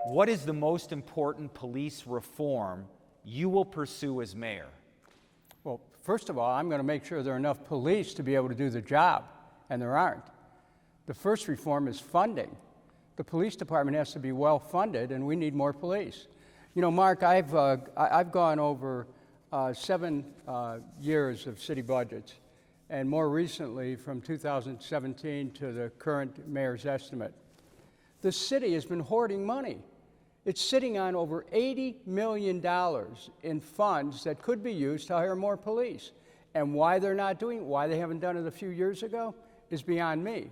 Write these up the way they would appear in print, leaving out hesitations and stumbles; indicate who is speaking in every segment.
Speaker 1: What is the most important police reform you will pursue as mayor?
Speaker 2: Well, first of all, I'm going to make sure there are enough police to be able to do the job, and there aren't. The first reform is funding. The police department has to be well funded, and we need more police. You know, Mark, I've gone over 7 years of city budgets, and more recently from 2017 to the current mayor's estimate. The city has been hoarding money. It's sitting on over $80 million in funds that could be used to hire more police. And why they're not doing it, why they haven't done it a few years ago, is beyond me.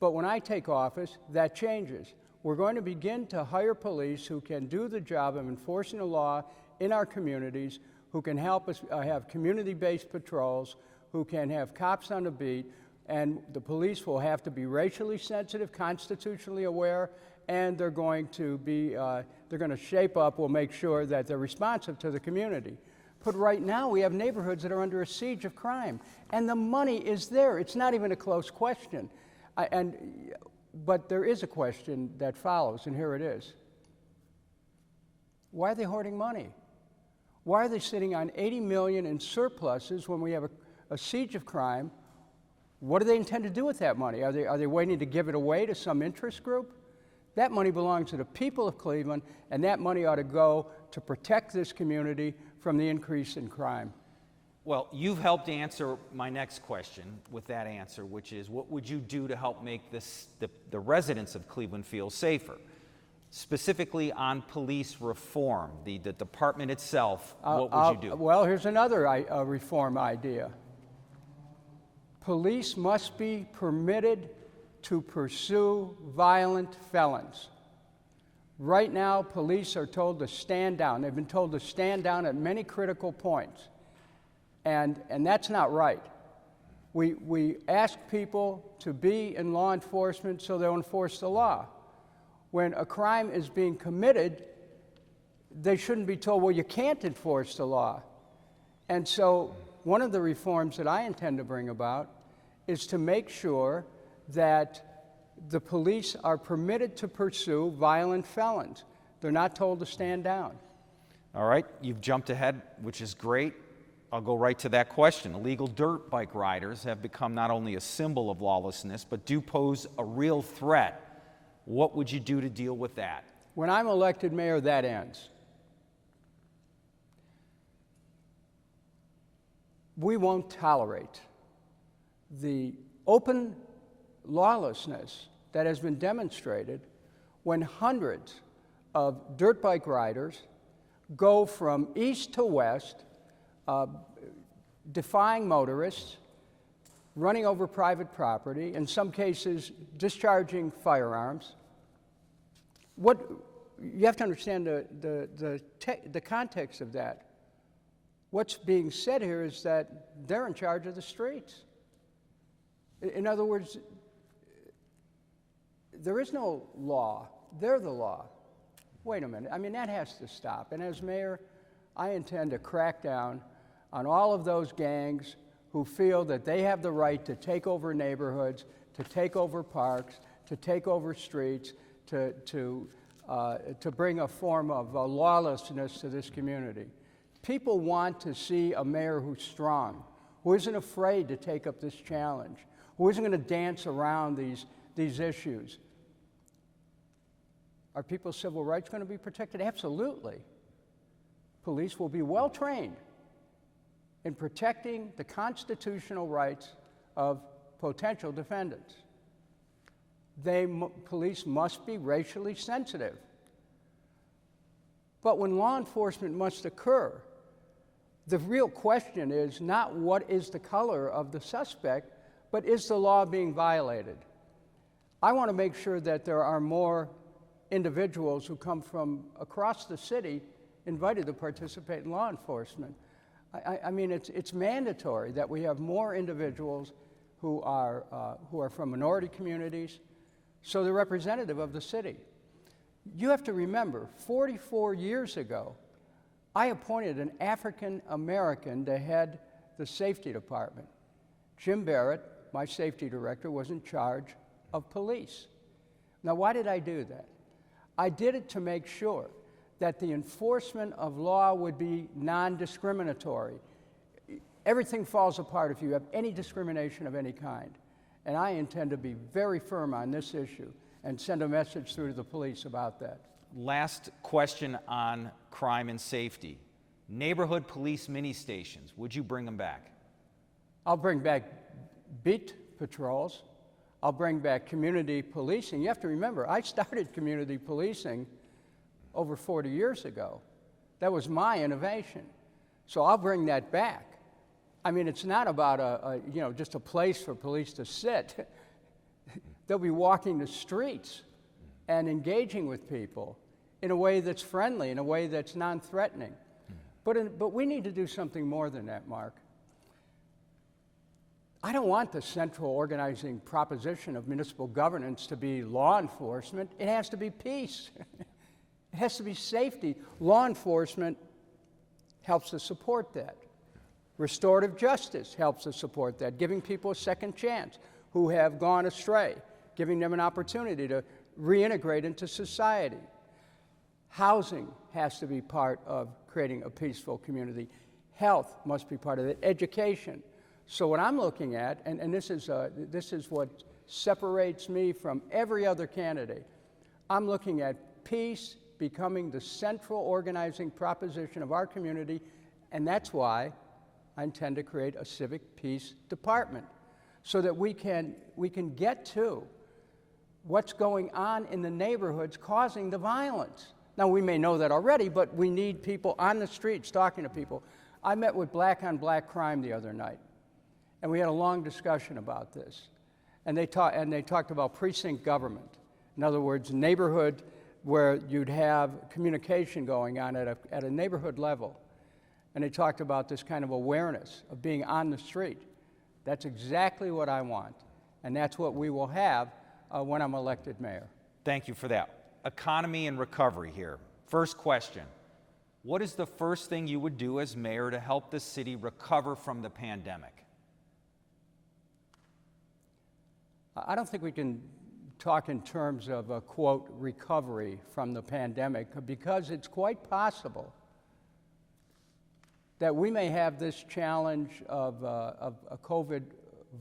Speaker 2: But when I take office, that changes. We're going to begin to hire police who can do the job of enforcing the law in our communities, who can help us have community-based patrols, who can have cops on the beat, and the police will have to be racially sensitive, constitutionally aware, and they're going to shape up, we'll make sure that they're responsive to the community. But right now, we have neighborhoods that are under a siege of crime, and the money is there. It's not even a close question. But there is a question that follows, and here it is. Why are they hoarding money? Why are they sitting on $80 million in surpluses when we have a siege of crime? What do they intend to do with that money? Are they waiting to give it away to some interest group? That money belongs to the people of Cleveland, and that money ought to go to protect this community from the increase in crime.
Speaker 1: Well, you've helped answer my next question with that answer, which is, what would you do to help make the residents of Cleveland feel safer? Specifically on police reform, the department itself, what would you do?
Speaker 2: Well, here's another reform idea. Police must be permitted to pursue violent felons. Right now, police are told to stand down. They've been told to stand down at many critical points. And that's not right. We ask people to be in law enforcement so they'll enforce the law. When a crime is being committed, they shouldn't be told, well, you can't enforce the law. And so one of the reforms that I intend to bring about is to make sure that the police are permitted to pursue violent felons. They're not told to stand down.
Speaker 1: All right, you've jumped ahead, which is great. I'll go right to that question. Illegal dirt bike riders have become not only a symbol of lawlessness, but do pose a real threat. What would you do to deal with that?
Speaker 2: When I'm elected mayor, that ends. We won't tolerate the open lawlessness that has been demonstrated when hundreds of dirt bike riders go from east to west, defying motorists, running over private property, in some cases discharging firearms. You have to understand the context of that. What's being said here is that they're in charge of the streets. In other words, there is no law. They're the law. Wait a minute. I mean, that has to stop. And as mayor, I intend to crack down on all of those gangs who feel that they have the right to take over neighborhoods, to take over parks, to take over streets, to bring a form of lawlessness to this community. People want to see a mayor who's strong, who isn't afraid to take up this challenge, who isn't going to dance around these issues. Are people's civil rights going to be protected? Absolutely. Police will be well trained in protecting the constitutional rights of potential defendants. Police must be racially sensitive. But when law enforcement must occur, the real question is not what is the color of the suspect, but is the law being violated? I want to make sure that there are more individuals who come from across the city invited to participate in law enforcement. I mean, it's mandatory that we have more individuals who are from minority communities, so they're representative of the city. You have to remember, 44 years ago, I appointed an African American to head the safety department. Jim Barrett, my safety director, was in charge of police. Now, why did I do that? I did it to make sure that the enforcement of law would be non-discriminatory. Everything falls apart if you have any discrimination of any kind. And I intend to be very firm on this issue and send a message through to the police about that.
Speaker 1: Last question on crime and safety. Neighborhood police mini stations, would you bring them back?
Speaker 2: I'll bring back beat patrols. I'll bring back community policing. You have to remember, I started community policing over 40 years ago. That was my innovation. So I'll bring that back. I mean, it's not about just a place for police to sit. They'll be walking the streets and engaging with people in a way that's friendly, in a way that's non-threatening. But we need to do something more than that, Mark. I don't want the central organizing proposition of municipal governance to be law enforcement. It has to be peace. It has to be safety. Law enforcement helps to support that. Restorative justice helps to support that, giving people a second chance who have gone astray, giving them an opportunity to reintegrate into society. Housing has to be part of creating a peaceful community. Health must be part of it. Education. So what I'm looking at, and this is what separates me from every other candidate, I'm looking at peace becoming the central organizing proposition of our community, and that's why I intend to create a civic peace department so that we can get to what's going on in the neighborhoods causing the violence. Now, we may know that already, but we need people on the streets talking to people. I met with Black on Black Crime the other night, and we had a long discussion about this. And they talked about precinct government. In other words, neighborhood where you'd have communication going on at a neighborhood level. And they talked about this kind of awareness of being on the street. That's exactly what I want, and that's what we will have when I'm elected mayor.
Speaker 1: Thank you for that. Economy and recovery here. First question, what is the first thing you would do as mayor to help the city recover from the pandemic?
Speaker 2: I don't think we can talk in terms of a, quote, recovery from the pandemic, because it's quite possible that we may have this challenge of a COVID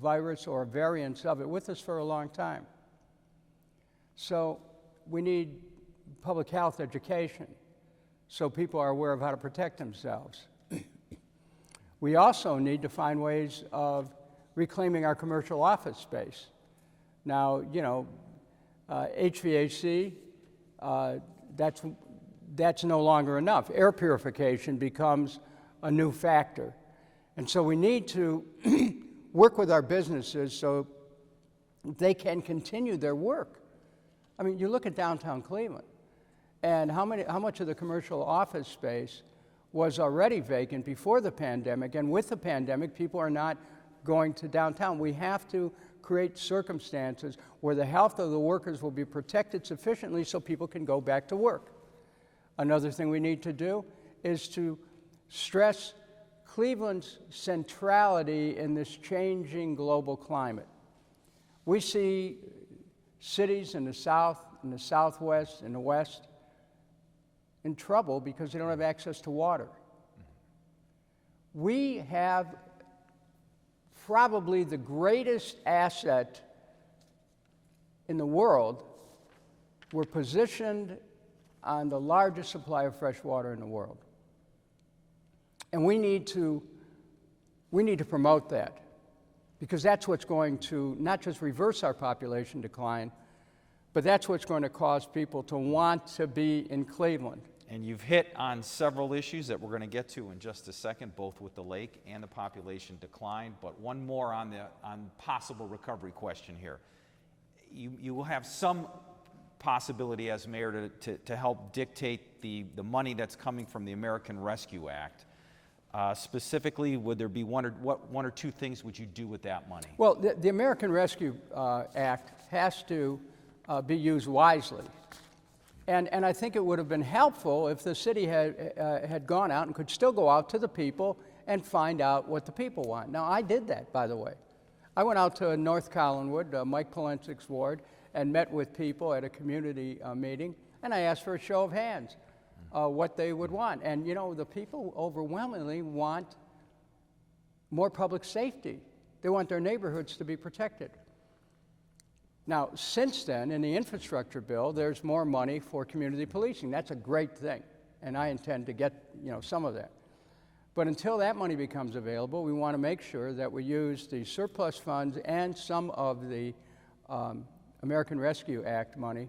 Speaker 2: virus or variants of it with us for a long time. So we need public health education so people are aware of how to protect themselves. We also need to find ways of reclaiming our commercial office space. Now, HVAC, that's no longer enough. Air purification becomes a new factor. And so we need to work with our businesses so they can continue their work. I mean, you look at downtown Cleveland, and how much of the commercial office space was already vacant before the pandemic, and with the pandemic, people are not going to downtown. We have to create circumstances where the health of the workers will be protected sufficiently so people can go back to work. Another thing we need to do is to stress Cleveland's centrality in this changing global climate. We see cities in the South, in the Southwest, in the West in trouble because they don't have access to water. We have probably the greatest asset in the world. We're positioned on the largest supply of fresh water in the world. And we need to promote that, because that's what's going to not just reverse our population decline, but that's what's going to cause people to want to be in Cleveland.
Speaker 1: And you've hit on several issues that we're going to get to in just a second, both with the lake and the population decline. But one more on possible recovery question here. You will have some possibility as mayor to help dictate the money that's coming from the American Rescue Act. Specifically, would there be one or two things would you do with that money?
Speaker 2: Well, the American Rescue Act has to be used wisely. And I think it would have been helpful if the city had gone out and could still go out to the people and find out what the people want. Now, I did that, by the way. I went out to North Collinwood, Mike Polensic's ward, and met with people at a community meeting, and I asked for a show of hands what they would want. And you know, the people overwhelmingly want more public safety. They want their neighborhoods to be protected. Now, since then, in the infrastructure bill, there's more money for community policing. That's a great thing, and I intend to get, you know, some of that. But until that money becomes available, we want to make sure that we use the surplus funds and some of the American Rescue Act money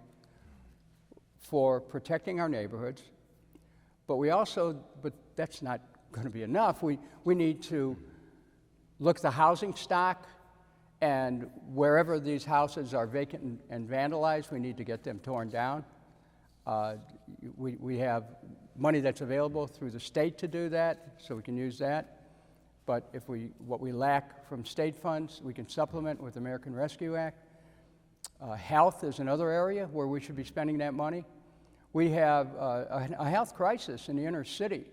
Speaker 2: for protecting our neighborhoods. But we also, but that's not going to be enough. We need to look at the housing stock, and wherever these houses are vacant and vandalized, we need to get them torn down. We have money that's available through the state to do that, so we can use that. But if what we lack from state funds, we can supplement with the American Rescue Act. Health is another area where we should be spending that money. We have a health crisis in the inner city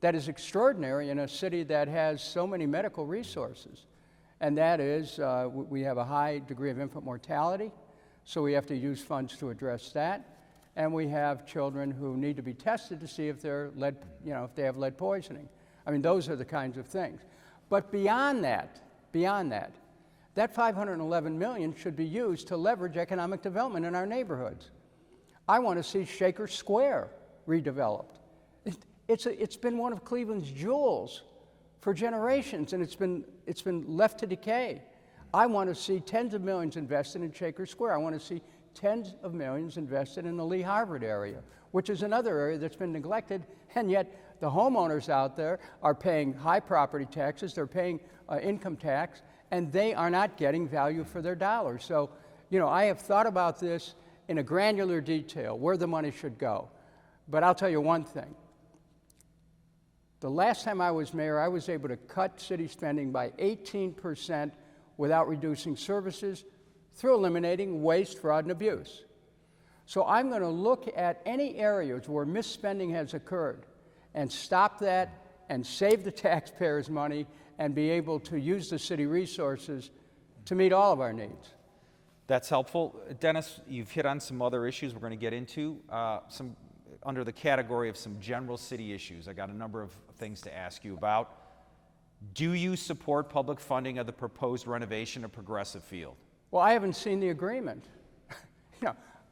Speaker 2: that is extraordinary in a city that has so many medical resources. And that is, we have a high degree of infant mortality, so we have to use funds to address that. And we have children who need to be tested to see if they're if they have lead poisoning. I mean, those are the kinds of things. But beyond that, that $511 million should be used to leverage economic development in our neighborhoods. I want to see Shaker Square redeveloped. It's been one of Cleveland's jewels for generations, and it's been left to decay. I want to see tens of millions invested in Shaker Square. I want to see tens of millions invested in the Lee Harvard area, which is another area that's been neglected, and yet the homeowners out there are paying high property taxes, they're paying income tax, and they are not getting value for their dollars. So, you know, I have thought about this in a granular detail, where the money should go. But I'll tell you one thing. The last time I was mayor, I was able to cut city spending by 18% without reducing services through eliminating waste, fraud, and abuse. So I'm going to look at any areas where misspending has occurred and stop that and save the taxpayers' money and be able to use the city resources to meet all of our needs.
Speaker 1: That's helpful. Dennis, you've hit on some other issues we're going to get into, under the category of some general city issues. I got a number of things to ask you about. Do you support public funding of the proposed renovation of Progressive Field?
Speaker 2: Well, I haven't seen the agreement.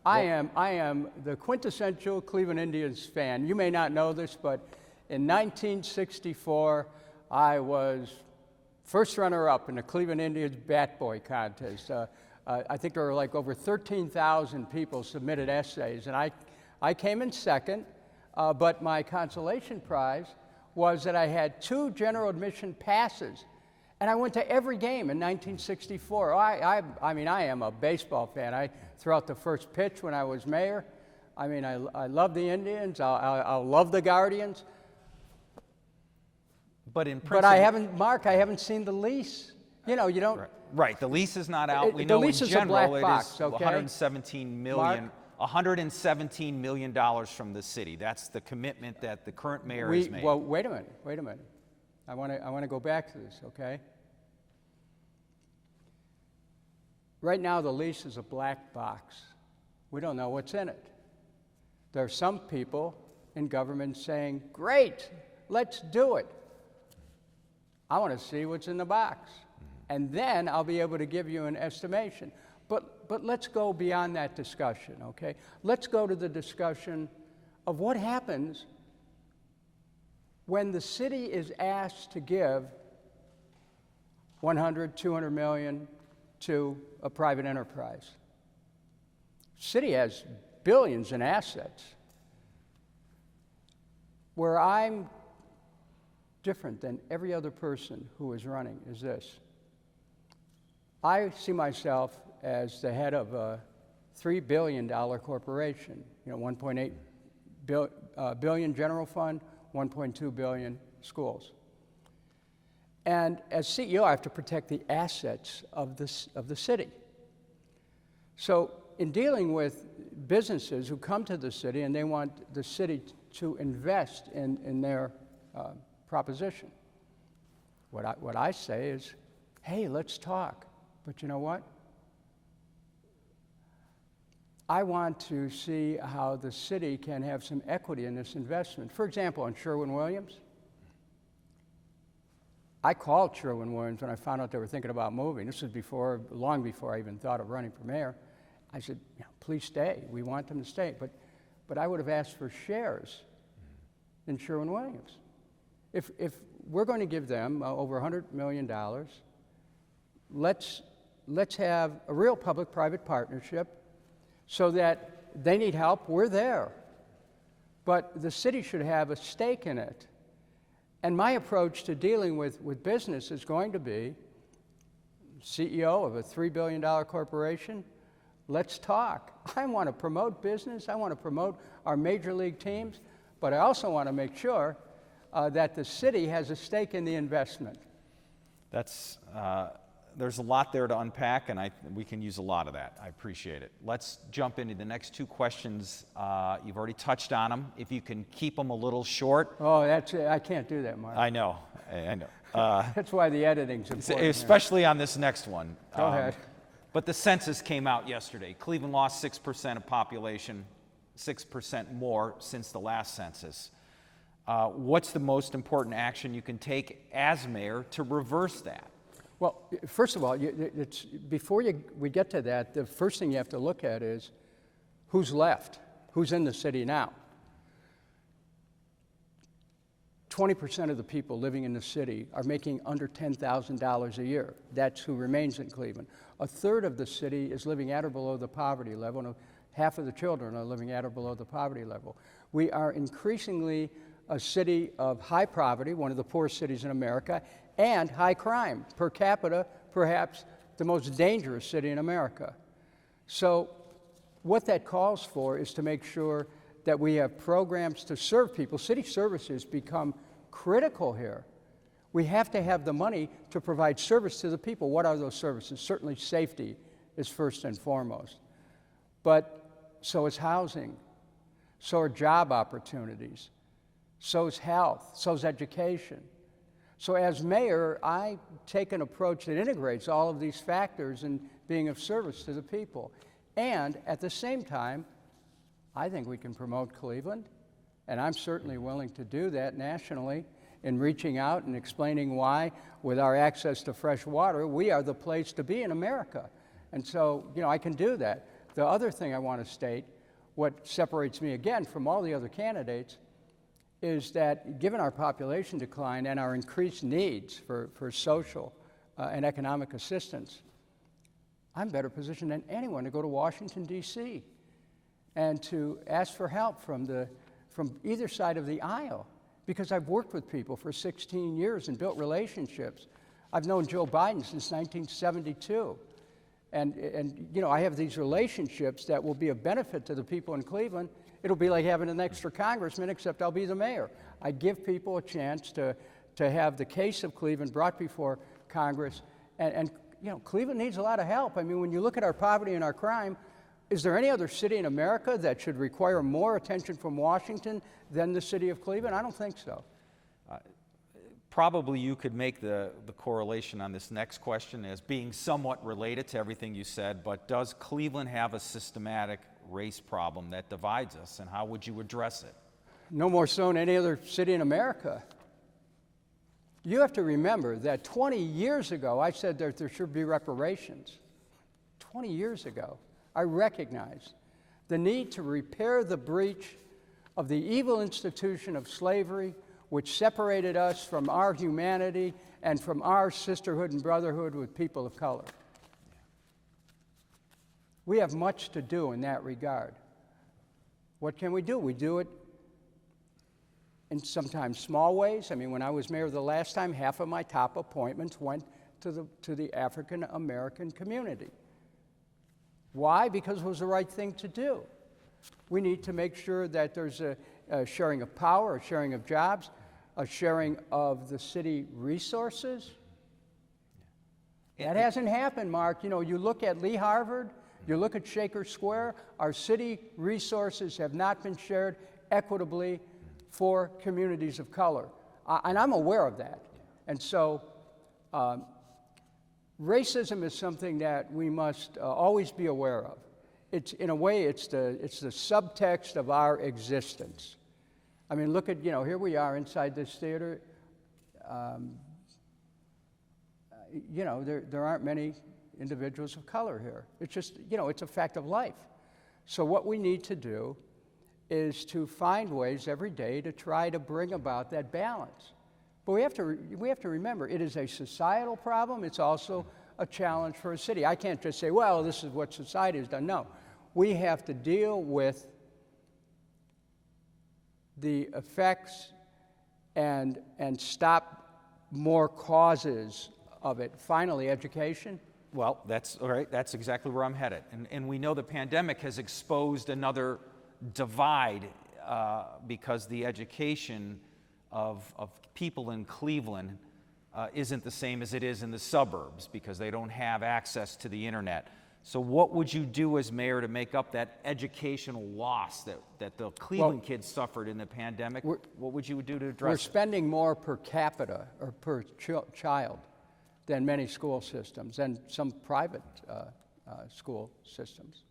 Speaker 2: I am the quintessential Cleveland Indians fan. You may not know this, but in 1964, I was first runner-up in the Cleveland Indians Bat Boy contest. I think there were like over 13,000 people submitted essays, and I came in second, but my consolation prize was that I had 2 general admission passes, and I went to every game in 1964. I mean, I am a baseball fan. I threw out the first pitch when I was mayor. I mean, I love the Indians. I love the Guardians.
Speaker 1: But
Speaker 2: I haven't seen the lease. You know, you don't.
Speaker 1: Right. The lease is not out. We know in general it is $117 million. $117 million from the city. That's the commitment that the current mayor has made.
Speaker 2: Well, wait a minute. I want to go back to this, okay? Right now, the lease is a black box. We don't know what's in it. There are some people in government saying, great, let's do it. I want to see what's in the box. And then I'll be able to give you an estimation. But let's go beyond that discussion, okay? Let's go to the discussion of what happens when the city is asked to give $100, $200 million to a private enterprise. City has billions in assets. Where I'm different than every other person who is running is this. I see myself as the head of a $3 billion corporation, you know, $1.8 billion general fund, $1.2 billion schools. And as CEO, I have to protect the assets of the city. So in dealing with businesses who come to the city and they want the city to invest in their proposition, what I say is, hey, let's talk. But you know what? I want to see how the city can have some equity in this investment. For example, on Sherwin-Williams, I called Sherwin-Williams when I found out they were thinking about moving. This was long before I even thought of running for mayor. I said, please stay. We want them to stay. But I would have asked for shares in Sherwin-Williams. If we're going to give them over $100 million, let's have a real public-private partnership so that they need help, we're there. But the city should have a stake in it. And my approach to dealing with business is going to be CEO of a $3 billion corporation. Let's talk. I want to promote business. I want to promote our major league teams. But I also want to make sure that the city has a stake in the investment.
Speaker 1: There's a lot there to unpack, and we can use a lot of that. I appreciate it. Let's jump into the next two questions. You've already touched on them. If you can keep them a little short.
Speaker 2: Oh, I can't do that, Mark.
Speaker 1: I know.
Speaker 2: That's why the editing's important.
Speaker 1: Especially on this next one.
Speaker 2: Go ahead.
Speaker 1: But the census came out yesterday. Cleveland lost 6% of population, 6% more since the last census. What's the most important action you can take as mayor to reverse that?
Speaker 2: Well, first of all, before we get to that, the first thing you have to look at is who's left, who's in the city now. 20% of the people living in the city are making under $10,000 a year. That's who remains in Cleveland. A third of the city is living at or below the poverty level, and half of the children are living at or below the poverty level. We are increasingly a city of high poverty, one of the poorest cities in America, and high crime. Per capita, perhaps the most dangerous city in America. So what that calls for is to make sure that we have programs to serve people. City services become critical here. We have to have the money to provide service to the people. What are those services? Certainly safety is first and foremost. But so is housing, so are job opportunities, so is health, so is education. So as mayor, I take an approach that integrates all of these factors in being of service to the people. And at the same time, I think we can promote Cleveland, and I'm certainly willing to do that nationally in reaching out and explaining why, with our access to fresh water, we are the place to be in America. And so, I can do that. The other thing I want to state, what separates me again from all the other candidates, is that given our population decline and our increased needs for social and economic assistance, I'm better positioned than anyone to go to Washington, D.C. and to ask for help from either side of the aisle, because I've worked with people for 16 years and built relationships. I've known Joe Biden since 1972. And I have these relationships that will be of benefit to the people in Cleveland. It'll be like having an extra congressman, except I'll be the mayor. I give people a chance to have the case of Cleveland brought before Congress. And Cleveland needs a lot of help. I mean, when you look at our poverty and our crime, is there any other city in America that should require more attention from Washington than the city of Cleveland? I don't think so.
Speaker 1: Probably you could make the correlation on this next question as being somewhat related to everything you said, but does Cleveland have a systematic race problem that divides us, and how would you address it?
Speaker 2: No more so than any other city in America. You have to remember that 20 years ago, I said that there should be reparations. 20 years ago, I recognized the need to repair the breach of the evil institution of slavery, which separated us from our humanity and from our sisterhood and brotherhood with people of color. We have much to do in that regard. What can we do? We do it in sometimes small ways. I mean, when I was mayor the last time, half of my top appointments went to the African American community. Why? Because it was the right thing to do. We need to make sure that there's a sharing of power, a sharing of jobs, a sharing of the city resources. That hasn't happened, Mark. You look at Lee Harvard, you look at Shaker Square, our city resources have not been shared equitably for communities of color. And I'm aware of that. And so racism is something that we must always be aware of. it's in a way, it's the subtext of our existence. I mean, look at, here we are inside this theater. There aren't many individuals of color here. It's just, it's a fact of life. So what we need to do is to find ways every day to try to bring about that balance. But we have to remember, it is a societal problem. It's also a challenge for a city. I can't just say, well, this is what society has done. No, we have to deal with the effects and stop more causes of it. Finally, education.
Speaker 1: Well, that's all right. That's exactly where I'm headed. And we know the pandemic has exposed another divide because the education of people in Cleveland isn't the same as it is in the suburbs because they don't have access to the internet. So what would you do as mayor to make up that educational loss that the Cleveland kids suffered in the pandemic? What would you do to address it?
Speaker 2: We're spending more per capita or per child than many school systems and some private school systems.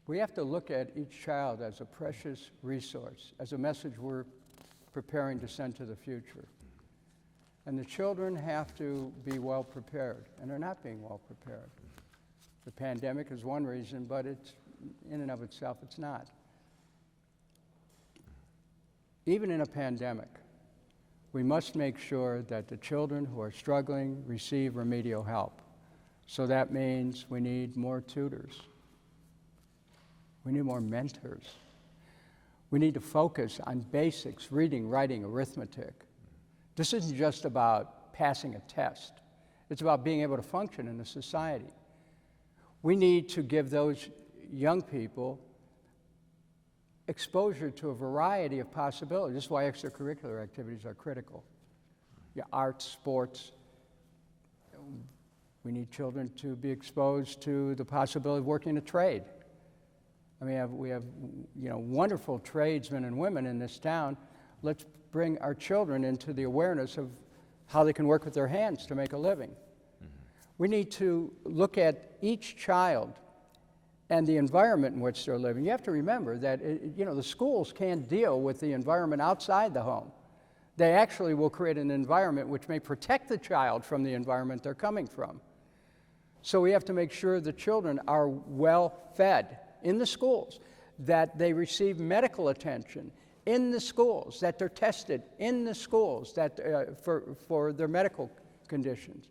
Speaker 2: We have to look at each child as a precious resource, as a message we're preparing to send to the future. And the children have to be well prepared, and they're not being well prepared. The pandemic is one reason, but it's, in and of itself, it's not. Even in a pandemic, we must make sure that the children who are struggling receive remedial help. So that means we need more tutors. We need more mentors. We need to focus on basics, reading, writing, arithmetic. This isn't just about passing a test. It's about being able to function in a society. We need to give those young people exposure to a variety of possibilities. This is why extracurricular activities are critical. Arts, sports. We need children to be exposed to the possibility of working a trade. I mean, we have wonderful tradesmen and women in this town. Let's bring our children into the awareness of how they can work with their hands to make a living. Mm-hmm. We need to look at each child and the environment in which they're living. You have to remember that the schools can't deal with the environment outside the home. They actually will create an environment which may protect the child from the environment they're coming from. So we have to make sure the children are well fed in the schools, that they receive medical attention in the schools, that they're tested in the schools that, for their medical conditions,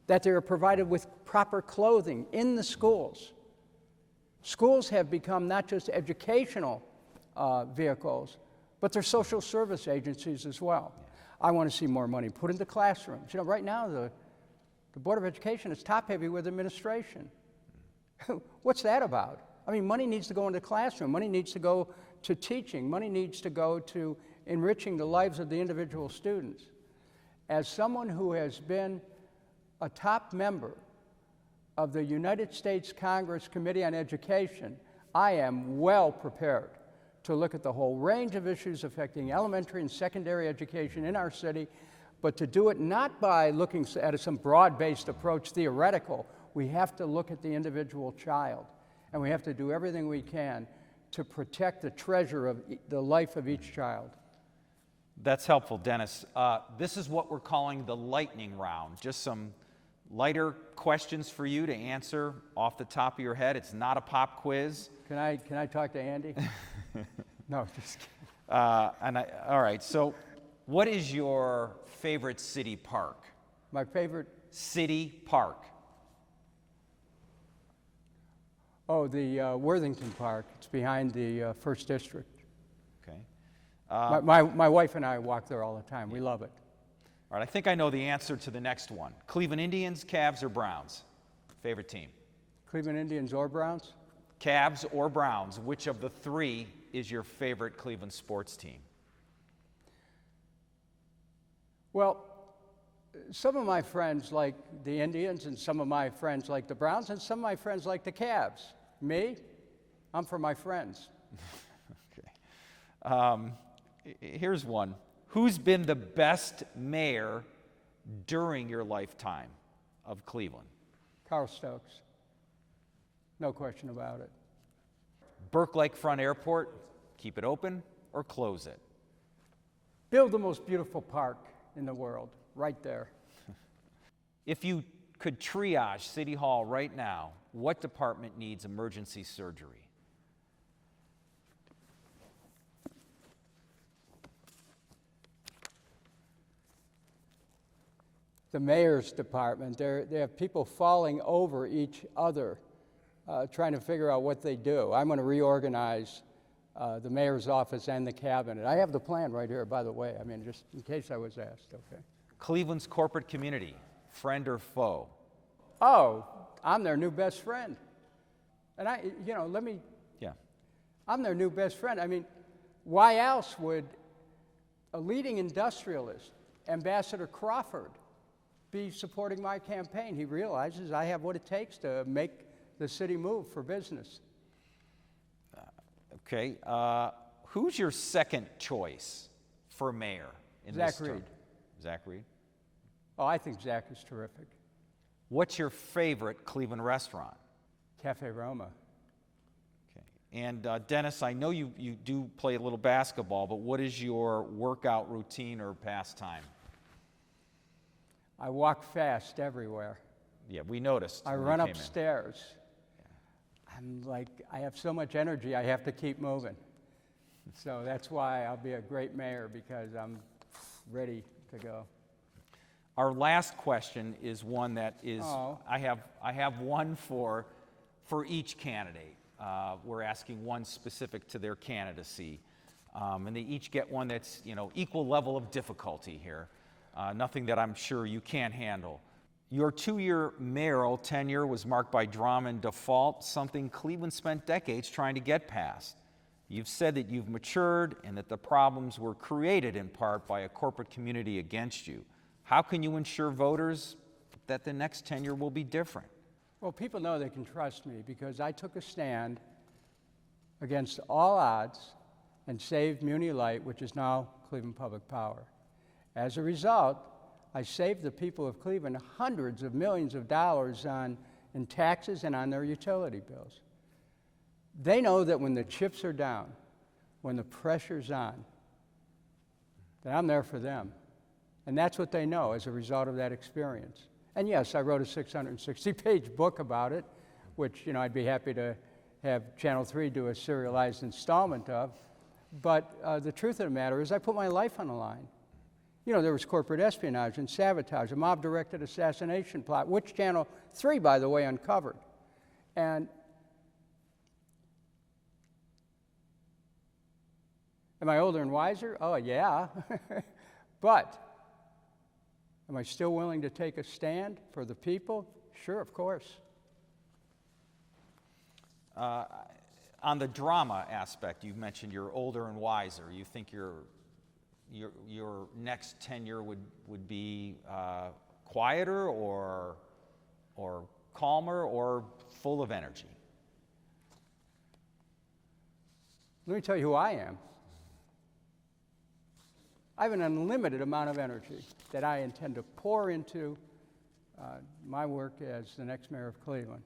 Speaker 2: that they are provided with proper clothing in the schools. Schools have become not just educational vehicles, but they're social service agencies as well. I want to see more money put into classrooms. Right now the Board of Education is top-heavy with administration. What's that about? I mean, money needs to go into the classroom. Money needs to go to teaching. Money needs to go to enriching the lives of the individual students. As someone who has been a top member of the United States Congress Committee on Education, I am well prepared to look at the whole range of issues affecting elementary and secondary education in our city, but to do it not by looking at some broad-based approach, theoretical. We have to look at the individual child, and we have to do everything we can to protect the treasure of the life of each child.
Speaker 1: That's helpful, Dennis. This is what we're calling the lightning round. Just some lighter questions for you to answer off the top of your head. It's not a pop quiz.
Speaker 2: Can I talk to Andy? No, just kidding.
Speaker 1: All right, so what is your favorite city park?
Speaker 2: My favorite?
Speaker 1: City park.
Speaker 2: Oh, the Worthington Park. It's behind the First District.
Speaker 1: Okay.
Speaker 2: My wife and I walk there all the time. We love it.
Speaker 1: All right, I think I know the answer to the next one. Cleveland Indians, Cavs, or Browns? Favorite team?
Speaker 2: Cleveland Indians or Browns?
Speaker 1: Cavs or Browns, which of the three is your favorite Cleveland sports team?
Speaker 2: Well, some of my friends like the Indians, and some of my friends like the Browns, and some of my friends like the Cavs. Me, I'm for my friends.
Speaker 1: Okay. Here's one. Who's been the best mayor during your lifetime of Cleveland?
Speaker 2: Carl Stokes. No question about it.
Speaker 1: Burke Lakefront Airport, keep it open or close it?
Speaker 2: Build the most beautiful park in the world, right there.
Speaker 1: If you could triage City Hall right now, what department needs emergency surgery?
Speaker 2: The mayor's department, they have people falling over each other, trying to figure out what they do. I'm going to reorganize the mayor's office and the cabinet. I have the plan right here, by the way. I mean, just in case I was asked, okay?
Speaker 1: Cleveland's corporate community, friend or foe?
Speaker 2: Oh, I'm their new best friend. And
Speaker 1: Yeah.
Speaker 2: I'm their new best friend. I mean, why else would a leading industrialist, Ambassador Crawford, be supporting my campaign? He realizes I have what it takes to make the city move for business.
Speaker 1: Okay. Who's your second choice for mayor in this term?
Speaker 2: Zach Reed.
Speaker 1: Zach Reed.
Speaker 2: Oh, I think Zach is terrific.
Speaker 1: What's your favorite Cleveland restaurant?
Speaker 2: Cafe Roma.
Speaker 1: Okay. And Dennis, I know you do play a little basketball, but what is your workout routine or pastime?
Speaker 2: I walk fast everywhere.
Speaker 1: Yeah, we noticed.
Speaker 2: I
Speaker 1: when you
Speaker 2: run
Speaker 1: came in.
Speaker 2: upstairs. I have so much energy, I have to keep moving. So that's why I'll be a great mayor, because I'm ready to go.
Speaker 1: Our last question is one that is,
Speaker 2: Oh.
Speaker 1: I have one for each candidate. We're asking one specific to their candidacy. And they each get one that's, equal level of difficulty here. Nothing that I'm sure you can't handle. Your 2-year mayoral tenure was marked by drama and default, something Cleveland spent decades trying to get past. You've said that you've matured and that the problems were created in part by a corporate community against you. How can you ensure voters that the next tenure will be different?
Speaker 2: Well, people know they can trust me because I took a stand against all odds and saved Muny Light, which is now Cleveland Public Power. As a result, I saved the people of Cleveland hundreds of millions of dollars in taxes and on their utility bills. They know that when the chips are down, when the pressure's on, that I'm there for them. And that's what they know as a result of that experience. And yes, I wrote a 660-page book about it, which I'd be happy to have Channel 3 do a serialized installment of. But the truth of the matter is I put my life on the line. There was corporate espionage and sabotage, a mob-directed assassination plot, which Channel 3, by the way, uncovered. And am I older and wiser? Oh, yeah. But am I still willing to take a stand for the people? Sure, of course.
Speaker 1: On the drama aspect, you've mentioned you're older and wiser. You think your next tenure would be quieter or calmer or full of energy?
Speaker 2: Let me tell you who I am. I have an unlimited amount of energy that I intend to pour into my work as the next mayor of Cleveland.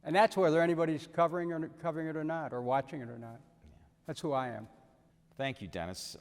Speaker 2: And that's whether anybody's covering it or not, or watching it or not. That's who I am.
Speaker 1: Thank you, Dennis.